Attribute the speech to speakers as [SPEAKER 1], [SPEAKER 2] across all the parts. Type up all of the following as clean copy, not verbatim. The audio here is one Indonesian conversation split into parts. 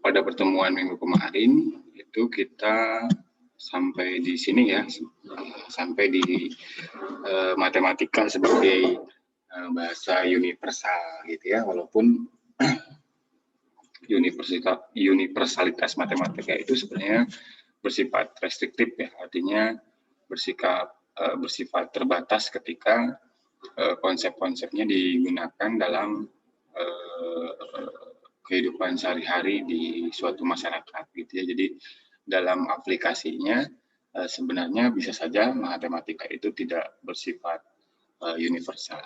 [SPEAKER 1] pada pertemuan minggu kemarin itu kita sampai di sini ya, sampai di matematika sebagai bahasa universal gitu ya, walaupun universalitas matematika itu sebenarnya bersifat restriktif ya, artinya bersifat terbatas ketika konsep-konsepnya digunakan dalam kehidupan sehari-hari di suatu masyarakat gitu ya. Jadi dalam aplikasinya sebenarnya bisa saja matematika itu tidak bersifat universal.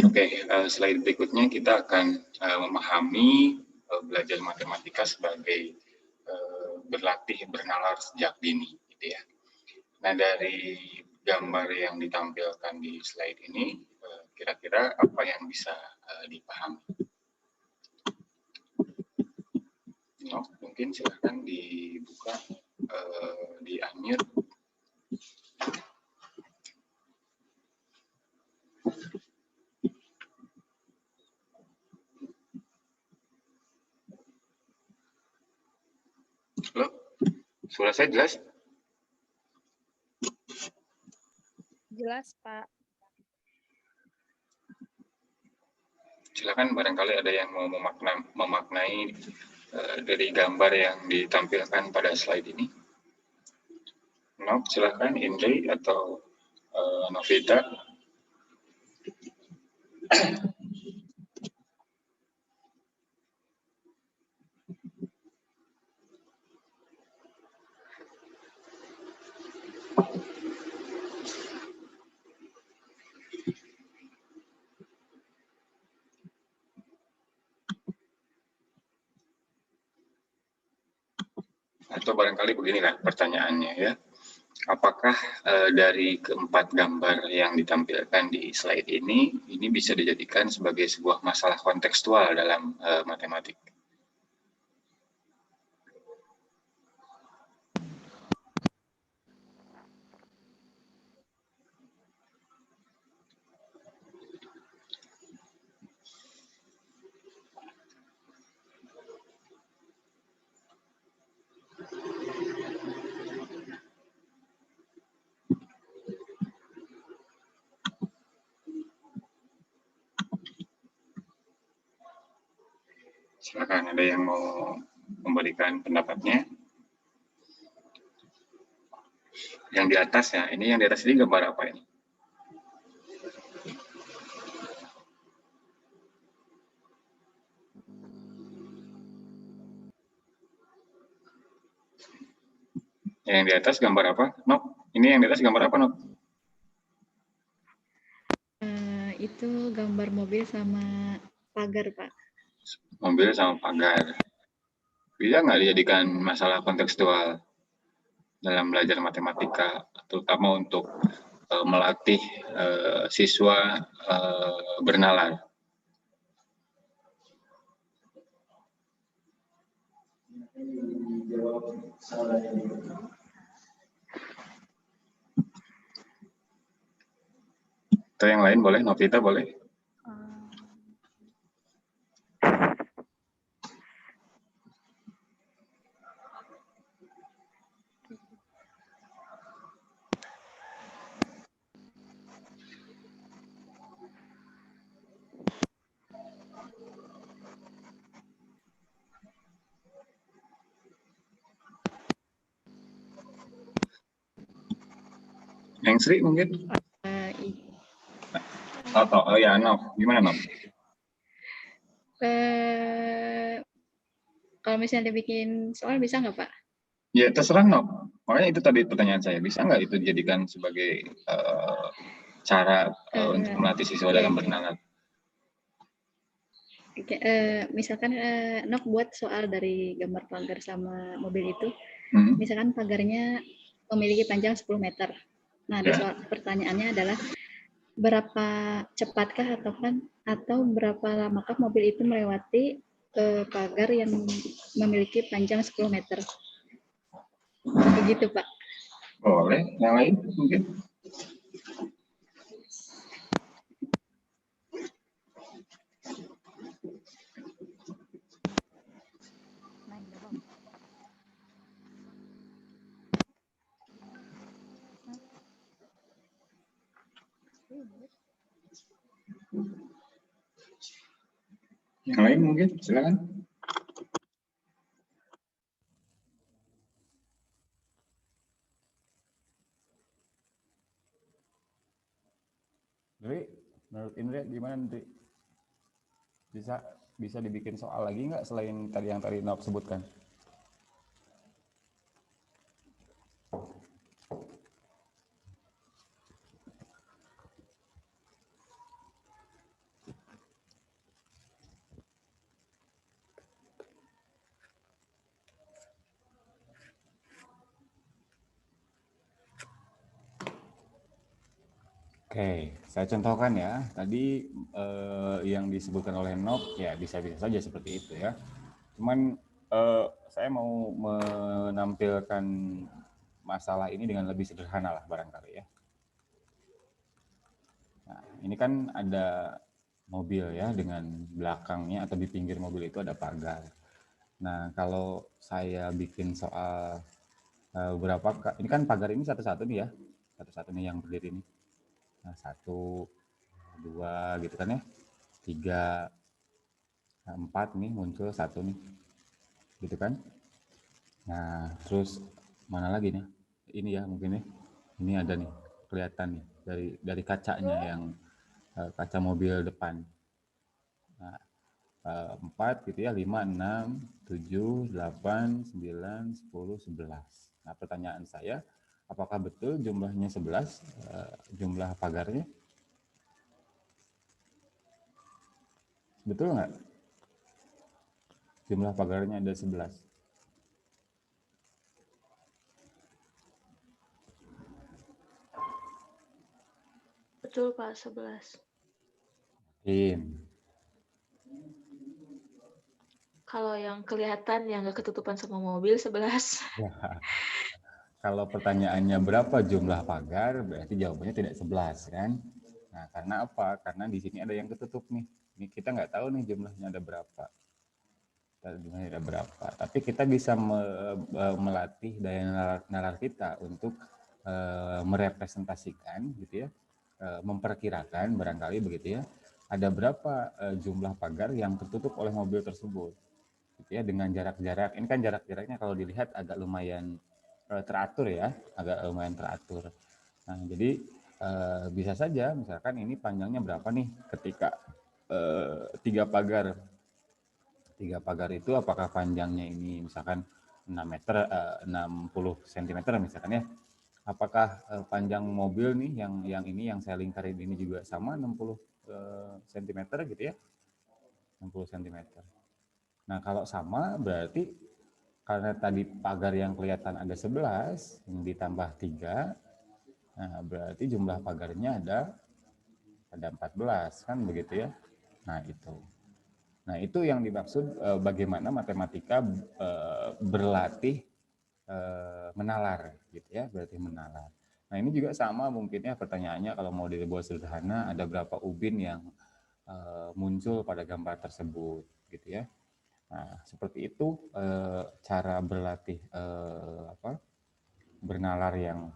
[SPEAKER 1] Oke, slide berikutnya kita akan memahami belajar matematika sebagai berlatih bernalar sejak dini gitu ya. Nah, dari gambar yang ditampilkan di slide ini kira-kira apa yang bisa dipahami? Oh, mungkin silahkan dibuka, di-unmute. Halo, suara saya jelas?
[SPEAKER 2] Jelas, Pak.
[SPEAKER 1] Silakan, barangkali ada yang mau memaknai dari gambar yang ditampilkan pada slide ini. Silakan Indri atau Novita. Atau barangkali beginilah pertanyaannya ya. Apakah dari keempat gambar yang ditampilkan di slide ini bisa dijadikan sebagai sebuah masalah kontekstual dalam matematik? Silakan, ada yang mau memberikan pendapatnya? Yang di atas ya, ini yang di atas ini gambar apa ini? Yang di atas gambar apa? Nok, ini yang di atas gambar apa, Nok?
[SPEAKER 2] Itu gambar mobil sama pagar, Pak.
[SPEAKER 1] Mobil sama pagar. Bisa nggak dijadikan masalah kontekstual dalam belajar matematika, terutama untuk melatih siswa bernalar? Atau yang lain boleh, Novita boleh. Yang Sri mungkin? Oh ya, Nov. Gimana, Nov?
[SPEAKER 2] Kalau misalnya dibikin soal bisa nggak, Pak?
[SPEAKER 1] Ya, terserah, Nov. Makanya itu tadi pertanyaan saya. Bisa nggak itu dijadikan sebagai cara untuk melatih siswa dalam bernalar?
[SPEAKER 2] Misalkan Nok buat soal dari gambar pagar sama mobil itu. Misalkan pagarnya memiliki panjang 10 meter. Nah, di soal pertanyaannya adalah berapa cepatkah atau berapa lamakah mobil itu melewati pagar yang memiliki panjang 10 meter. Begitu, Pak.
[SPEAKER 1] Boleh. Yang lain mungkin? Yang lain mungkin silakan.
[SPEAKER 3] Dri, menurut Indra gimana Dri? Bisa dibikin soal lagi nggak selain tadi yang tadi Nob sebutkan? Oke, saya contohkan ya. Tadi yang disebutkan oleh Nob ya bisa-bisa saja seperti itu ya. Cuman saya mau menampilkan masalah ini dengan lebih sederhana lah barangkali ya. Nah, ini kan ada mobil ya dengan belakangnya atau di pinggir mobil itu ada pagar. Nah, kalau saya bikin soal berapa, ini kan pagar ini satu-satu nih ya, satu-satu nih yang berdiri ini. Nah, 1, 2 gitu kan ya, 3, 4 nih muncul 1 nih, gitu kan. Nah, terus mana lagi nih? Ini ya mungkin nih, ini ada nih kelihatan nih dari kacanya yang kaca mobil depan. Nah, 4 gitu ya, 5, 6, 7, 8, 9, 10, 11. Nah, pertanyaan saya, apakah betul jumlahnya 11, jumlah pagarnya? Betul nggak? Jumlah pagarnya ada 11.
[SPEAKER 4] Betul Pak, 11. Kalau yang kelihatan yang nggak ketutupan sama mobil 11.
[SPEAKER 3] Ya. Kalau pertanyaannya berapa jumlah pagar, berarti jawabannya tidak 11 kan? Nah, karena apa? Karena di sini ada yang ketutup nih. Ini kita nggak tahu nih jumlahnya ada berapa. Jumlahnya ada berapa. Tapi kita bisa melatih daya nalar kita untuk merepresentasikan gitu ya, memperkirakan barangkali begitu ya, ada berapa jumlah pagar yang tertutup oleh mobil tersebut. Gitu ya, dengan jarak-jarak. Ini kan jarak-jaraknya kalau dilihat agak lumayan teratur ya, agak lumayan teratur. Nah, jadi bisa saja misalkan ini panjangnya berapa nih ketika 3 pagar. 3 pagar itu apakah panjangnya ini misalkan 6 meter, 60 cm misalkan ya. Apakah panjang mobil nih yang ini yang saya lingkarin ini juga sama 60 cm gitu ya. 60 cm. Nah, kalau sama berarti karena tadi pagar yang kelihatan ada 11, yang ditambah 3, nah berarti jumlah pagarnya ada 14 kan begitu ya. Nah, itu yang dimaksud bagaimana matematika berlatih menalar gitu ya, berarti menalar. Nah, ini juga sama mungkin ya pertanyaannya kalau mau dibuat sederhana, ada berapa ubin yang muncul pada gambar tersebut gitu ya. Nah, seperti itu cara berlatih bernalar yang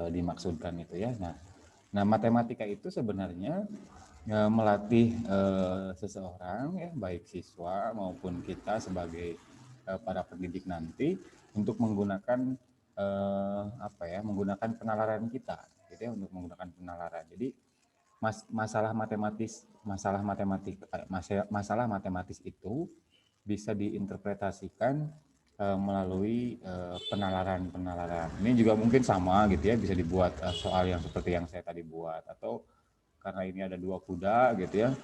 [SPEAKER 3] dimaksudkan itu ya. Nah, matematika itu sebenarnya melatih seseorang ya, baik siswa maupun kita sebagai para pendidik nanti untuk menggunakan menggunakan penalaran kita, gitu ya, untuk menggunakan penalaran. Jadi masalah matematis itu bisa diinterpretasikan melalui penalaran. Ini juga mungkin sama gitu ya, bisa dibuat soal yang seperti yang saya tadi buat, atau karena ini ada 2 kuda gitu ya,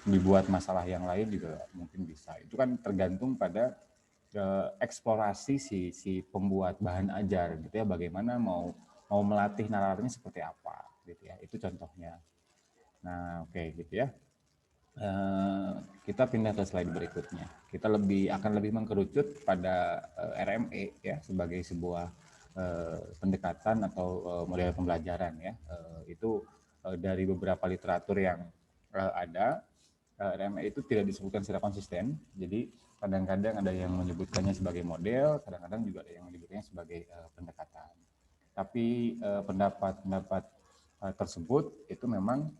[SPEAKER 3] dibuat masalah yang lain juga mungkin bisa. Itu kan tergantung pada eksplorasi si pembuat bahan ajar gitu ya, bagaimana mau melatih nalarnya seperti apa gitu ya. Itu contohnya. Nah, oke gitu ya. Kita pindah ke slide berikutnya. Kita akan lebih mengkerucut pada RME ya, sebagai sebuah pendekatan atau model pembelajaran ya. Itu dari beberapa literatur yang ada, RME itu tidak disebutkan secara konsisten. Jadi kadang-kadang ada yang menyebutkannya sebagai model, kadang-kadang juga ada yang menyebutkannya sebagai pendekatan. Tapi pendapat-pendapat tersebut itu memang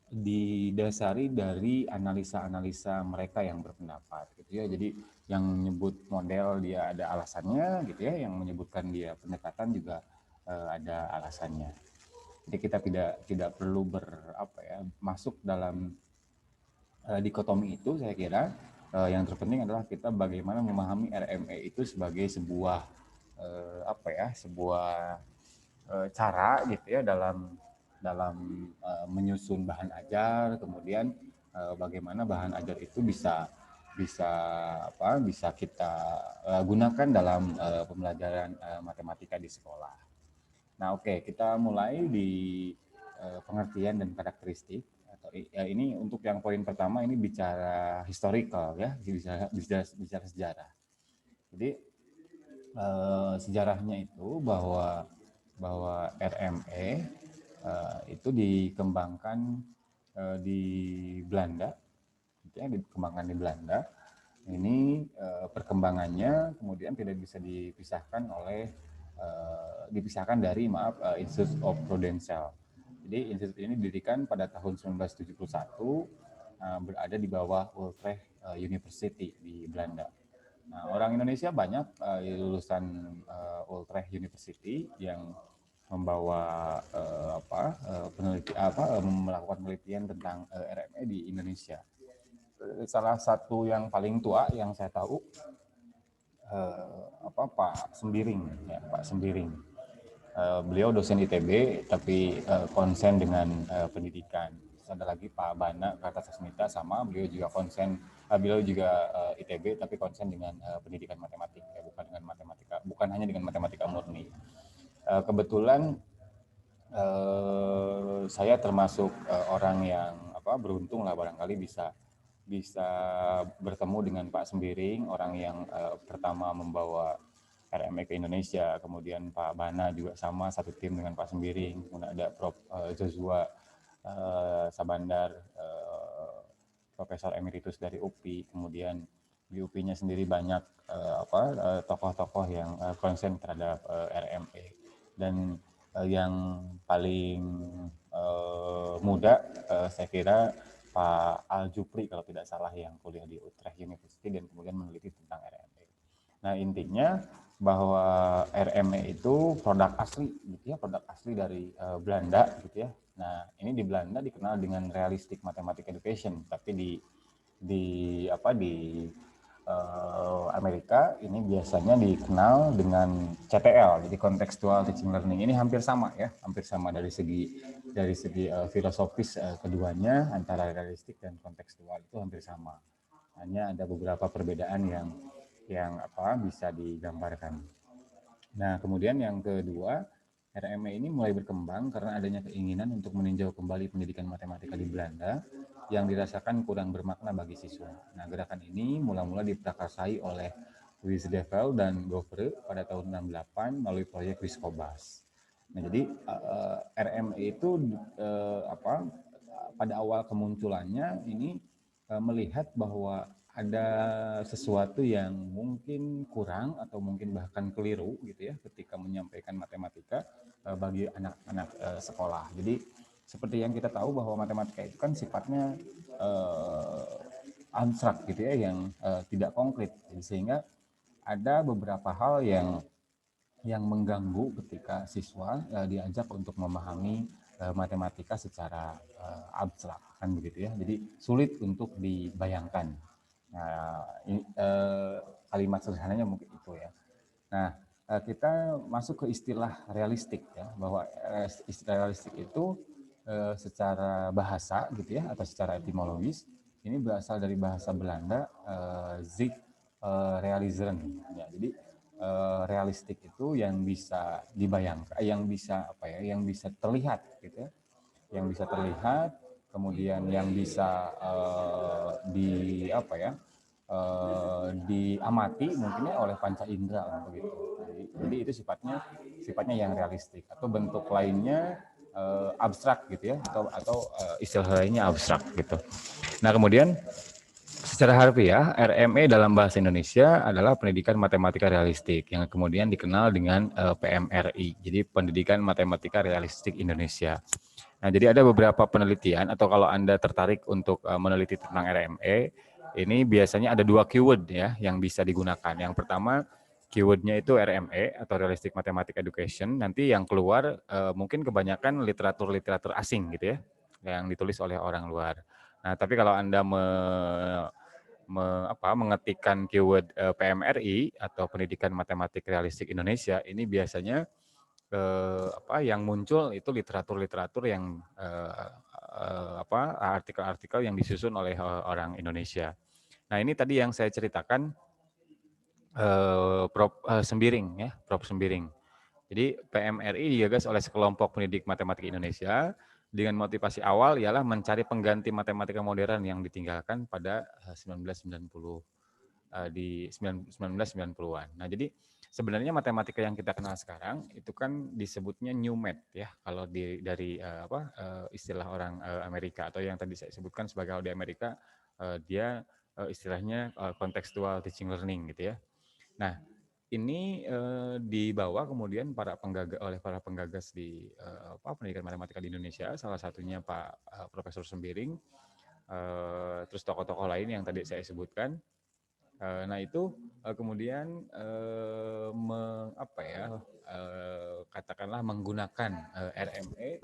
[SPEAKER 3] didasari dari analisa-analisa mereka yang berpendapat gitu ya. Jadi yang menyebut model dia ada alasannya gitu ya, yang menyebutkan dia pendekatan juga ada alasannya. Jadi kita tidak perlu masuk dalam dikotomi itu. Saya kira yang terpenting adalah kita bagaimana memahami RME itu sebagai sebuah sebuah cara gitu ya dalam menyusun bahan ajar, kemudian bagaimana bahan ajar itu bisa kita gunakan dalam pembelajaran matematika di sekolah. Nah, oke, kita mulai di pengertian dan karakteristik. Ini untuk yang poin pertama ini bicara historical ya, bicara sejarah. Jadi sejarahnya itu bahwa RME itu dikembangkan di Belanda, dikembangkan di Belanda. Ini perkembangannya kemudian tidak bisa dipisahkan dari Institute of Prudential. Jadi institut ini didirikan pada tahun 1971, berada di bawah Utrecht University di Belanda. Nah, orang Indonesia banyak lulusan Utrecht University yang membawa melakukan penelitian tentang RME di Indonesia. Salah satu yang paling tua yang saya tahu Pak Sembiring, ya, Pak Sembiring. Beliau dosen ITB tapi konsen dengan pendidikan. Ada lagi Pak Bana Kartasasmita, sama beliau juga konsen, beliau juga ITB tapi konsen dengan pendidikan matematik, ya, bukan hanya dengan matematika murni. Kebetulan saya termasuk orang yang beruntung lah barangkali bisa bertemu dengan Pak Sembiring, orang yang pertama membawa RME ke Indonesia. Kemudian Pak Bana juga sama, satu tim dengan Pak Sembiring. Kemudian ada Prof. Joshua Sabandar, Profesor Emeritus dari UPI. Kemudian di UPI-nya sendiri banyak tokoh-tokoh yang konsen terhadap RME. Dan yang paling muda saya kira Pak Al-Jupri kalau tidak salah, yang kuliah di Utrecht University dan kemudian meneliti tentang RME. Nah, intinya bahwa RME itu produk asli gitu ya, produk asli dari Belanda gitu ya. Nah, ini di Belanda dikenal dengan realistic mathematics education, tapi di Amerika ini biasanya dikenal dengan CTL, jadi contextual teaching learning. Ini hampir sama ya, hampir sama dari segi filosofis keduanya, antara realistik dan kontekstual itu hampir sama. Hanya ada beberapa perbedaan yang bisa digambarkan. Nah, kemudian yang kedua, RME ini mulai berkembang karena adanya keinginan untuk meninjau kembali pendidikan matematika di Belanda yang dirasakan kurang bermakna bagi siswa. Nah, gerakan ini mula-mula diprakarsai oleh Louis Devel dan Goffre pada tahun 68 melalui proyek Wiskobas. Nah, jadi RME itu pada awal kemunculannya ini melihat bahwa ada sesuatu yang mungkin kurang atau mungkin bahkan keliru gitu ya ketika menyampaikan matematika bagi anak-anak sekolah. Jadi seperti yang kita tahu bahwa matematika itu kan sifatnya abstrak gitu ya, yang tidak konkret, sehingga ada beberapa hal yang mengganggu ketika siswa diajak untuk memahami matematika secara abstrak, kan begitu ya. Jadi sulit untuk dibayangkan. Nah, kalimat sederhananya mungkin itu ya. Nah, kita masuk ke istilah realistik ya, bahwa istilah realistik itu secara bahasa gitu ya, atau secara etimologis ini berasal dari bahasa Belanda realiseren ya. Jadi realistik itu yang bisa dibayangkan, yang bisa terlihat gitu ya, yang bisa terlihat, kemudian yang bisa diamati mungkinnya oleh panca indera begitu. Jadi itu sifatnya yang realistik, atau bentuk lainnya abstrak gitu ya, atau istilah lainnya abstrak gitu. Nah, kemudian secara harfiah, RME dalam bahasa Indonesia adalah pendidikan matematika realistik yang kemudian dikenal dengan PMRI, jadi Pendidikan Matematika Realistik Indonesia. Nah, jadi ada beberapa penelitian, atau kalau Anda tertarik untuk meneliti tentang RME, ini biasanya ada 2 keyword ya yang bisa digunakan. Yang pertama, keywordnya itu RME atau Realistic Mathematics Education. Nanti yang keluar mungkin kebanyakan literatur asing gitu ya, yang ditulis oleh orang luar. Nah, tapi kalau Anda mengetikkan keyword PMRI atau Pendidikan Matematik Realistik Indonesia, ini biasanya yang muncul itu literatur-literatur yang artikel-artikel yang disusun oleh orang Indonesia. Nah, ini tadi yang saya ceritakan Prof Sembiring ya, Prof Sembiring. Jadi PMRI digagas oleh sekelompok pendidik matematika Indonesia dengan motivasi awal ialah mencari pengganti matematika modern yang ditinggalkan pada 1990 di 1990-an. Nah, jadi sebenarnya matematika yang kita kenal sekarang itu kan disebutnya new math ya, kalau dari istilah orang Amerika, atau yang tadi saya sebutkan sebagai kalau di Amerika dia istilahnya contextual teaching learning gitu ya. Nah, ini dibawa kemudian oleh para penggagas di pendidikan matematika di Indonesia, salah satunya Pak Profesor Sembiring, terus tokoh-tokoh lain yang tadi saya sebutkan. Nah, itu kemudian katakanlah menggunakan RME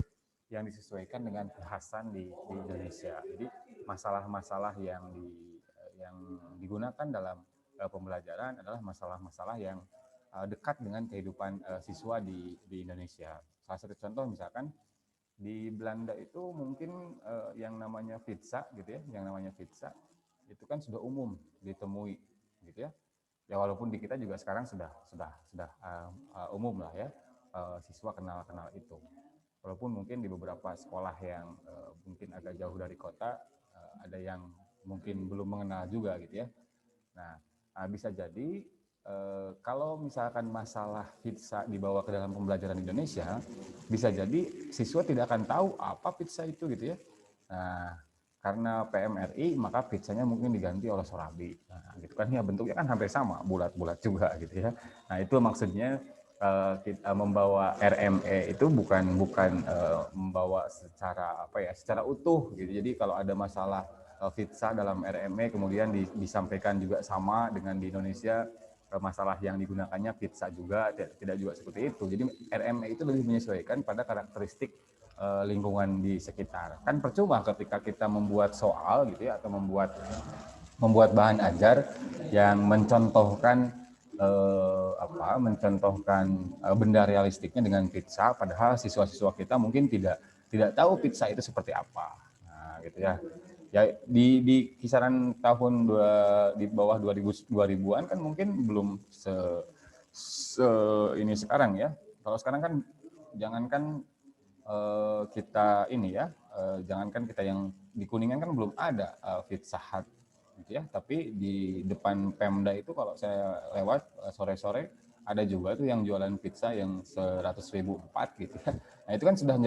[SPEAKER 3] yang disesuaikan dengan kekhasan di Indonesia. Jadi masalah-masalah yang digunakan dalam pembelajaran adalah masalah-masalah yang dekat dengan kehidupan siswa di Indonesia. Salah satu contoh misalkan di Belanda itu mungkin yang namanya pizza gitu ya, itu kan sudah umum ditemui gitu ya. Ya walaupun di kita juga sekarang sudah umum lah ya, siswa kenal itu. Walaupun mungkin di beberapa sekolah yang mungkin agak jauh dari kota ada yang mungkin belum mengenal juga gitu ya. Nah, bisa jadi kalau misalkan masalah pizza dibawa ke dalam pembelajaran Indonesia, bisa jadi siswa tidak akan tahu apa pizza itu gitu ya. Nah, karena PMRI maka pizzanya mungkin diganti oleh sorabi. Nah, gitu kan ya, bentuknya kan hampir sama, bulat-bulat juga gitu ya. Nah, itu maksudnya kita membawa RME itu bukan membawa secara utuh gitu. Jadi kalau ada masalah pizza dalam RME kemudian disampaikan juga sama dengan di Indonesia, masalah yang digunakannya pizza juga, tidak juga seperti itu. Jadi RME itu lebih menyesuaikan pada karakteristik lingkungan di sekitar. Kan percuma ketika kita membuat soal gitu ya, atau membuat bahan ajar yang mencontohkan benda realistiknya dengan pizza, padahal siswa-siswa kita mungkin tidak tahu pizza itu seperti apa. Nah, gitu ya. Ya di kisaran tahun di bawah 2000-an kan mungkin belum ini sekarang ya. Kalau sekarang kan jangankan kita ini ya, jangankan kita yang di Kuningan kan belum ada Pizza Hut gitu ya, tapi di depan Pemda itu kalau saya lewat sore-sore ada juga tuh yang jualan pizza yang 100.000 4 gitu ya. Nah, itu kan sudah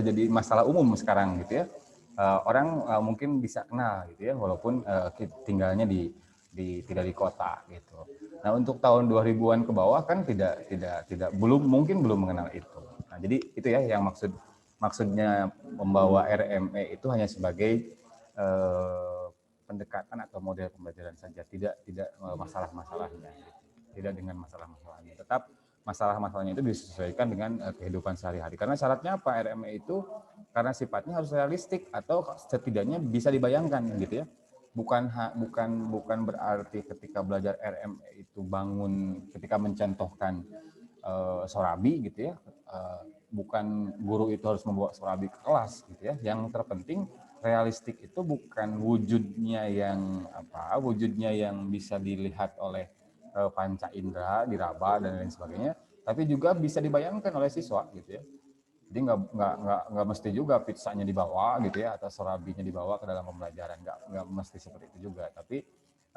[SPEAKER 3] jadi masalah umum sekarang gitu ya. Orang mungkin bisa kenal gitu ya, walaupun tinggalnya tidak di kota gitu. Nah, untuk tahun 2000-an ke bawah kan belum mengenal itu. Nah, jadi itu ya yang maksudnya membawa RME itu hanya sebagai pendekatan atau model pembelajaran saja, tidak masalah-masalahnya, tidak dengan masalah-masalahnya. Tetap masalah-masalahnya itu disesuaikan dengan kehidupan sehari-hari. Karena syaratnya apa? RME itu karena sifatnya harus realistik atau setidaknya bisa dibayangkan gitu ya. Bukan berarti ketika belajar RME itu ketika mencontohkan sorabi gitu ya, bukan guru itu harus membawa sorabi ke kelas gitu ya. Yang terpenting realistik itu bukan wujudnya yang bisa dilihat oleh panca indera, diraba dan lain sebagainya, tapi juga bisa dibayangkan oleh siswa gitu ya. Jadi nggak mesti juga pizzanya dibawa gitu ya, atau sorabinya dibawa ke dalam pembelajaran, nggak mesti seperti itu juga, tapi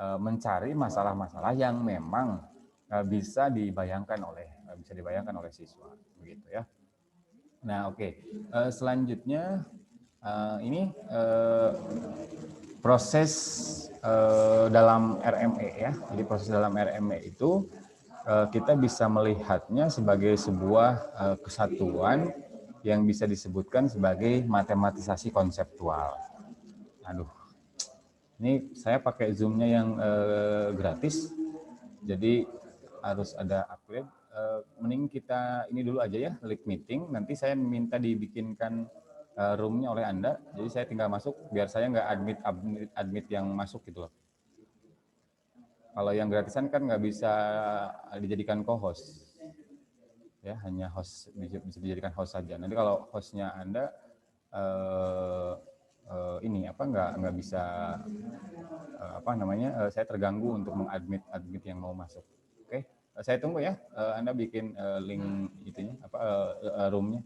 [SPEAKER 3] mencari masalah-masalah yang memang bisa dibayangkan oleh siswa begitu ya. Nah, oke. Selanjutnya ini proses dalam RME ya. Jadi proses dalam RME itu kita bisa melihatnya sebagai sebuah kesatuan yang bisa disebutkan sebagai matematisasi konseptual. Aduh, ini saya pakai Zoom-nya yang gratis, jadi harus ada upgrade. Mending kita ini dulu aja ya, live meeting. Nanti saya minta dibikinkan room-nya oleh Anda, jadi saya tinggal masuk, biar saya nggak admit yang masuk gitu loh. Kalau yang gratisan kan nggak bisa dijadikan co-host. Ya, hanya host bisa dijadikan host saja. Nanti kalau hostnya Anda ini apa nggak bisa apa namanya saya terganggu untuk mengadmit yang mau masuk. Oke, saya tunggu ya. Anda bikin link itunya apa roomnya.